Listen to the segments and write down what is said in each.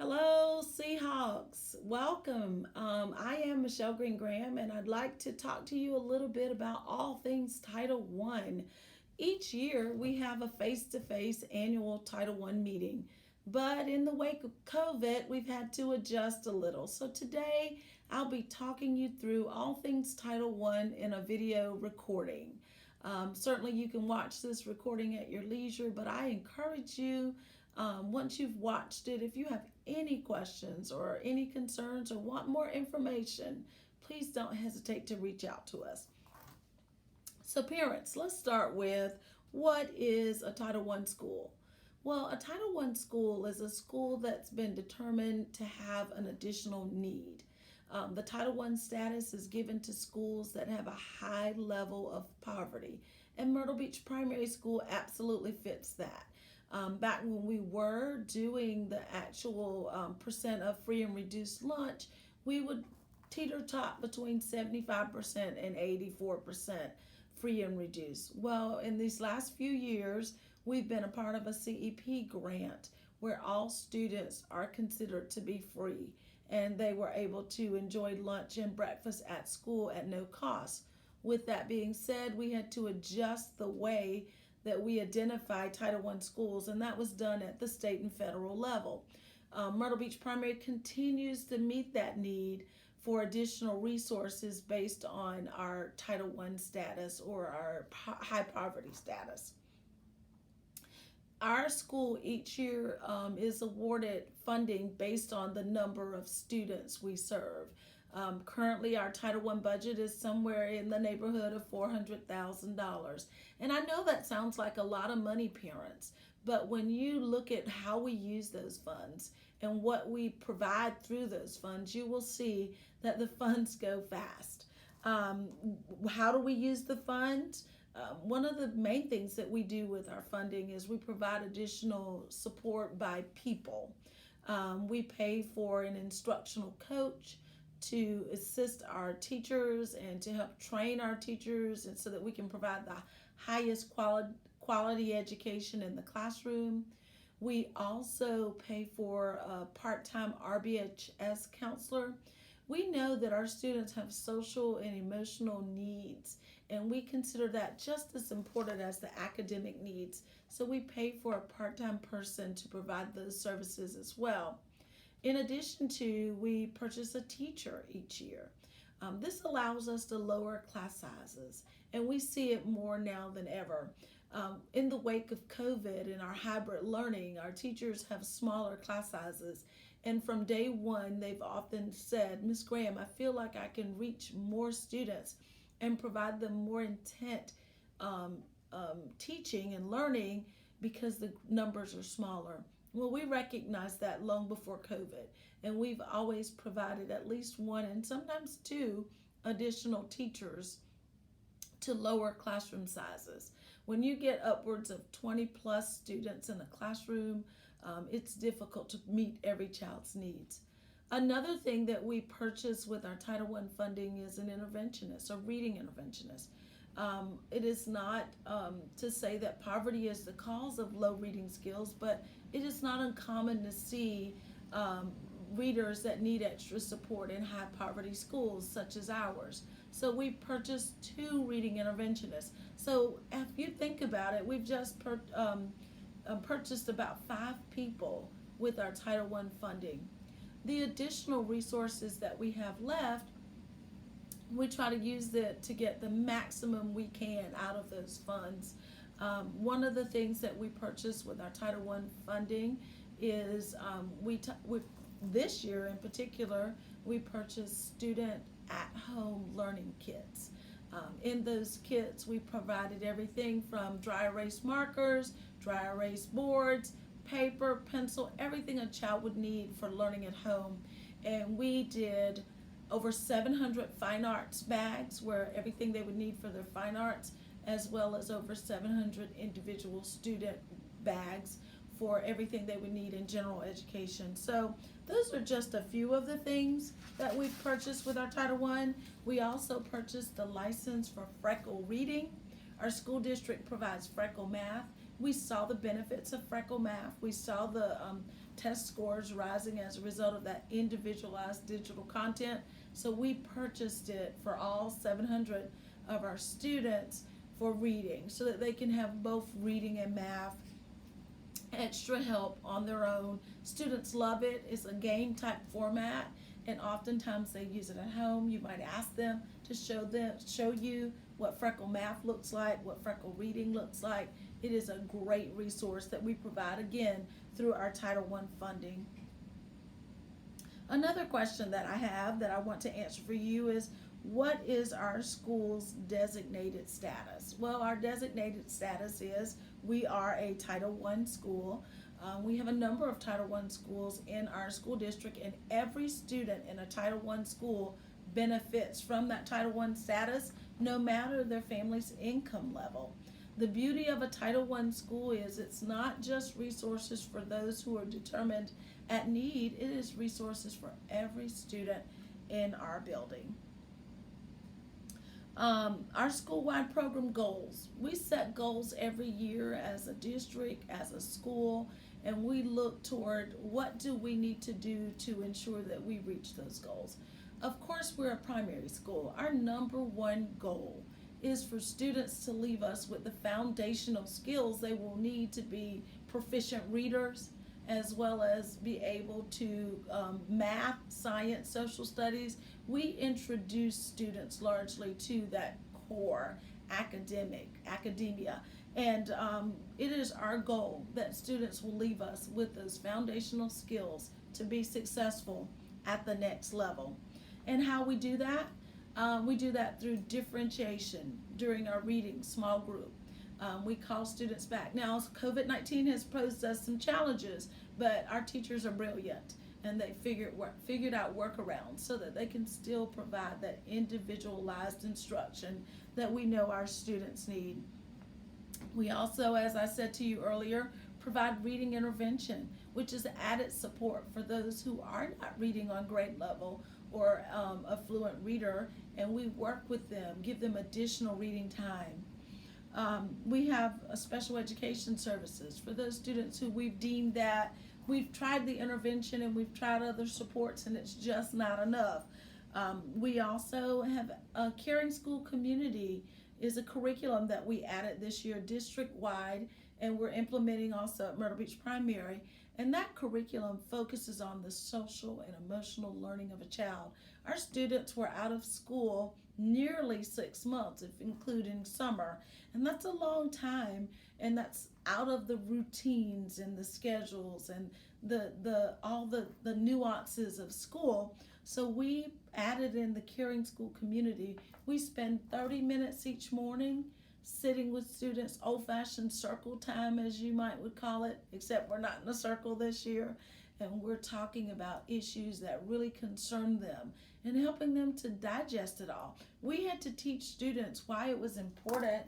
Hello, Seahawks. Welcome. I am Michelle Greene-Graham, and I'd like to talk to you a little bit about all things Title One. Each year, we have a face-to-face annual Title One meeting, but in the wake of COVID, we've had to adjust a little. So today, I'll be talking you through all things Title One in a video recording. Certainly, you can watch this recording at your leisure, but I encourage you once you've watched it, if you have any questions or any concerns or want more information, please don't hesitate to reach out to us. So, parents, let's start with what is a Title I school? Well, a Title I school is a school that's been determined to have an additional need. The Title I status is given to schools that have a high level of poverty, and Myrtle Beach Primary School absolutely fits that. Back when we were doing the actual percent of free and reduced lunch, we would teeter tot between 75% and 84% free and reduced. Well, in these last few years, we've been a part of a CEP grant where all students are considered to be free and they were able to enjoy lunch and breakfast at school at no cost. With that being said, we had to adjust the way that we identify Title I schools, and that was done at the state and federal level. Myrtle Beach Primary continues to meet that need for additional resources based on our Title I status or our high poverty status. Our school each year is awarded funding based on the number of students we serve. Currently, our Title I budget is somewhere in the neighborhood of $400,000. And I know that sounds like a lot of money, parents, but when you look at how we use those funds and what we provide through those funds, you will see that the funds go fast. How do we use the funds? One of the main things that we do with our funding is we provide additional support by people. We pay for an instructional coach to assist our teachers and to help train our teachers, and so that we can provide the highest quality education in the classroom. We also pay for a part-time RBHS counselor. We know that our students have social and emotional needs, and we consider that just as important as the academic needs. So we pay for a part-time person to provide those services as well. In addition to, we purchase a teacher each year. This allows us to lower class sizes, and we see it more now than ever. In the wake of COVID and our hybrid learning, our teachers have smaller class sizes. And from day one, they've often said, Ms. Graham, I feel like I can reach more students and provide them more intent teaching and learning because the numbers are smaller. Well, we recognized that long before COVID, and we've always provided at least one and sometimes two additional teachers to lower classroom sizes. When you get upwards of 20 plus students in a classroom, it's difficult to meet every child's needs. Another thing that we purchase with our Title I funding is an interventionist, a reading interventionist. It is not to say that poverty is the cause of low reading skills, but it is not uncommon to see readers that need extra support in high poverty schools such as ours. So we purchased two reading interventionists. So if you think about it, we've just purchased about 5 people with our Title I funding. The additional resources that we have left, we try to use it to get the maximum we can out of those funds. One of the things that we purchased with our Title I funding is this year in particular, we purchased student at-home learning kits. In those kits, we provided everything from dry erase markers, dry erase boards, paper, pencil, everything a child would need for learning at home. And we did over 700 fine arts bags where everything they would need for their fine arts, as well as over 700 individual student bags for everything they would need in general education. So those are just a few of the things that we've purchased with our Title I. We also purchased the license for Freckle Reading. Our school district provides Freckle Math, We saw the benefits of freckle math. We saw the test scores rising as a result of that individualized digital content. So we purchased it for all 700 of our students for reading so that they can have both reading and math extra help on their own. Students love it. It's a game type format, and oftentimes they use it at home. You might ask them to show you what freckle math looks like, what freckle reading looks like. It is a great resource that we provide, again, through our Title I funding. Another question that I have that I want to answer for you is, what is our school's designated status? Well, our designated status is we are a Title I school. We have a number of Title I schools in our school district, and every student in a Title I school benefits from that Title I status, no matter their family's income level. The beauty of a Title I school is it's not just resources for those who are determined at need, it is resources for every student in our building. Our school-wide program goals. We set goals every year as a district, as a school, and we look toward what do we need to do to ensure that we reach those goals. Of course, we're a primary school. Our number one goal is for students to leave us with the foundational skills they will need to be proficient readers, as well as be able to math, science, social studies. We introduce students largely to that core academia. And it is our goal that students will leave us with those foundational skills to be successful at the next level. And how we do that? We do that through differentiation during our reading small group. We call students back. Now, COVID-19 has posed us some challenges, but our teachers are brilliant, and they figured out workarounds so that they can still provide that individualized instruction that we know our students need. We also, as I said to you earlier, provide reading intervention, which is added support for those who are not reading on grade level or a fluent reader, and we work with them, give them additional reading time. We have special education services for those students who we've deemed that we've tried the intervention and we've tried other supports and it's just not enough. We also have a caring school community is a curriculum that we added this year district-wide, and we're implementing also at Myrtle Beach Primary. And that curriculum focuses on the social and emotional learning of a child. Our students were out of school nearly 6 months, if including summer, and that's a long time, and that's out of the routines and the schedules and all the nuances of school. So we added in the caring school community. We spend 30 minutes each morning sitting with students, old-fashioned circle time, as you would call it, except we're not in a circle this year, and we're talking about issues that really concern them and helping them to digest it all. We had to teach students why it was important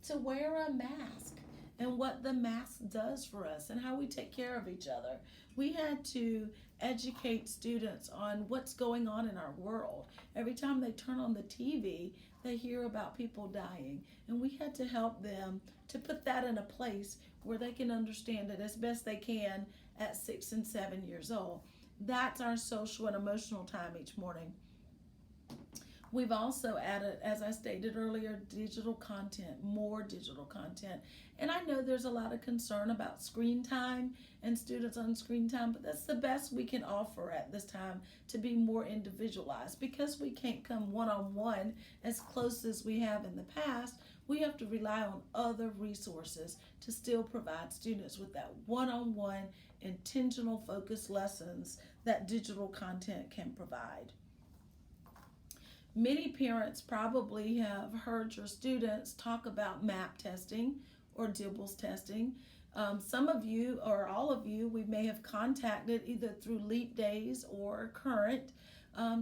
to wear a mask and what the mask does for us and how we take care of each other. We had to educate students on what's going on in our world. Every time they turn on the TV, they hear about people dying, and we had to help them to put that in a place where they can understand it as best they can at 6 and 7 years old. That's our social and emotional time each morning. We've also added, as I stated earlier, digital content, more digital content. And I know there's a lot of concern about screen time and students on screen time, but that's the best we can offer at this time to be more individualized. Because we can't come one-on-one as close as we have in the past, we have to rely on other resources to still provide students with that one-on-one, intentional focused lessons that digital content can provide. Many parents probably have heard your students talk about MAP testing or DIBELS testing. Some of you or all of you, we may have contacted either through Leap Days or Current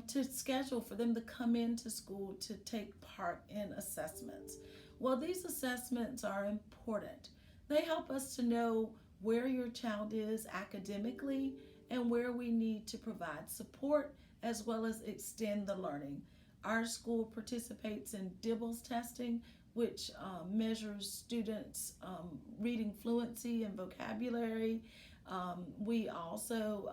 to schedule for them to come into school to take part in assessments. Well, these assessments are important. They help us to know where your child is academically and where we need to provide support as well as extend the learning. Our school participates in DIBELS testing, which measures students' reading fluency and vocabulary. We also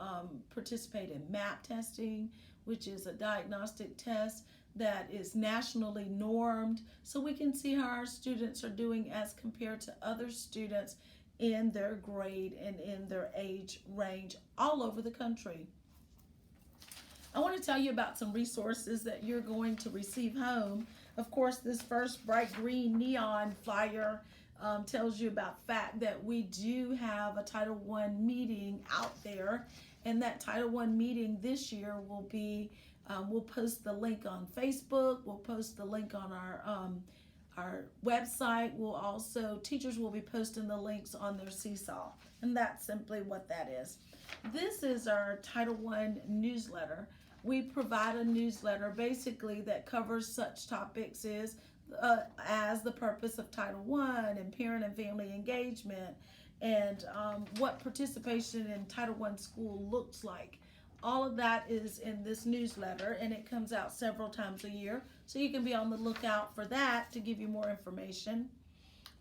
participate in MAP testing, which is a diagnostic test that is nationally normed, so we can see how our students are doing as compared to other students in their grade and in their age range all over the country. I want to tell you about some resources that you're going to receive home. Of course, this first bright green neon flyer tells you about the fact that we do have a Title I meeting out there, and that Title I meeting this year will be, we'll post the link on Facebook, we'll post the link on our website. We'll also, teachers will be posting the links on their Seesaw, and that's simply what that is. This is our Title I newsletter. We provide a newsletter basically that covers such topics as the purpose of Title I and parent and family engagement, and what participation in Title I school looks like. All of that is in this newsletter, and it comes out several times a year, so you can be on the lookout for that to give you more information.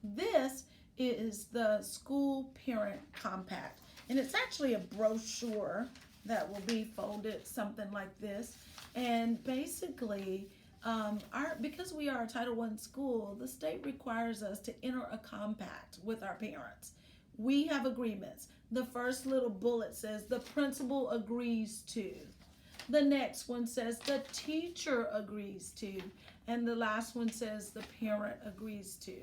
This is the School Parent Compact, and it's actually a brochure that will be folded something like this. And basically, because we are a Title I school, the state requires us to enter a compact with our parents. We have agreements. The first little bullet says the principal agrees to. The next one says the teacher agrees to. And the last one says the parent agrees to.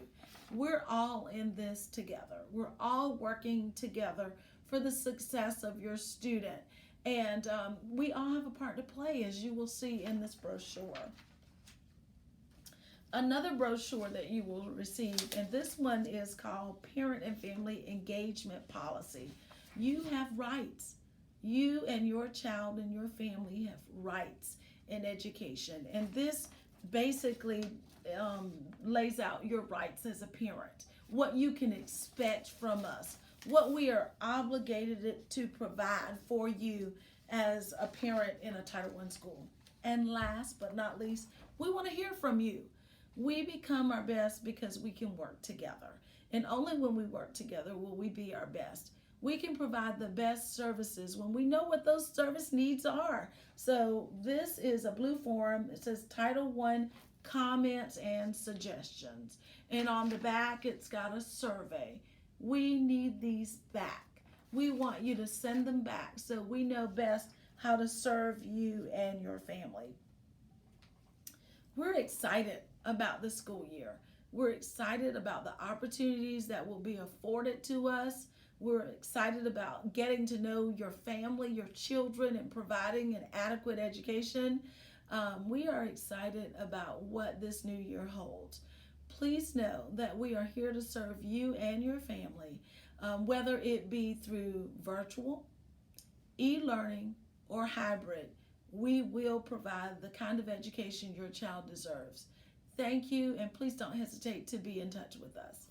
We're all in this together. We're all working together for the success of your student. And we all have a part to play, as you will see in this brochure. Another brochure that you will receive, and this one is called Parent and Family Engagement Policy. You have rights. You and your child and your family have rights in education. And this basically lays out your rights as a parent, what you can expect from us, what we are obligated to provide for you as a parent in a Title I school. And last but not least, we want to hear from you. We become our best because we can work together. And only when we work together will we be our best. We can provide the best services when we know what those service needs are. So this is a blue form. It says Title I comments and suggestions. And on the back, it's got a survey. We need these back. We want you to send them back so we know best how to serve you and your family. We're excited about the school year. We're excited about the opportunities that will be afforded to us. We're excited about getting to know your family, your children, and providing an adequate education. We are excited about what this new year holds. Please know that we are here to serve you and your family, whether it be through virtual, e-learning, or hybrid. We will provide the kind of education your child deserves. Thank you, and please don't hesitate to be in touch with us.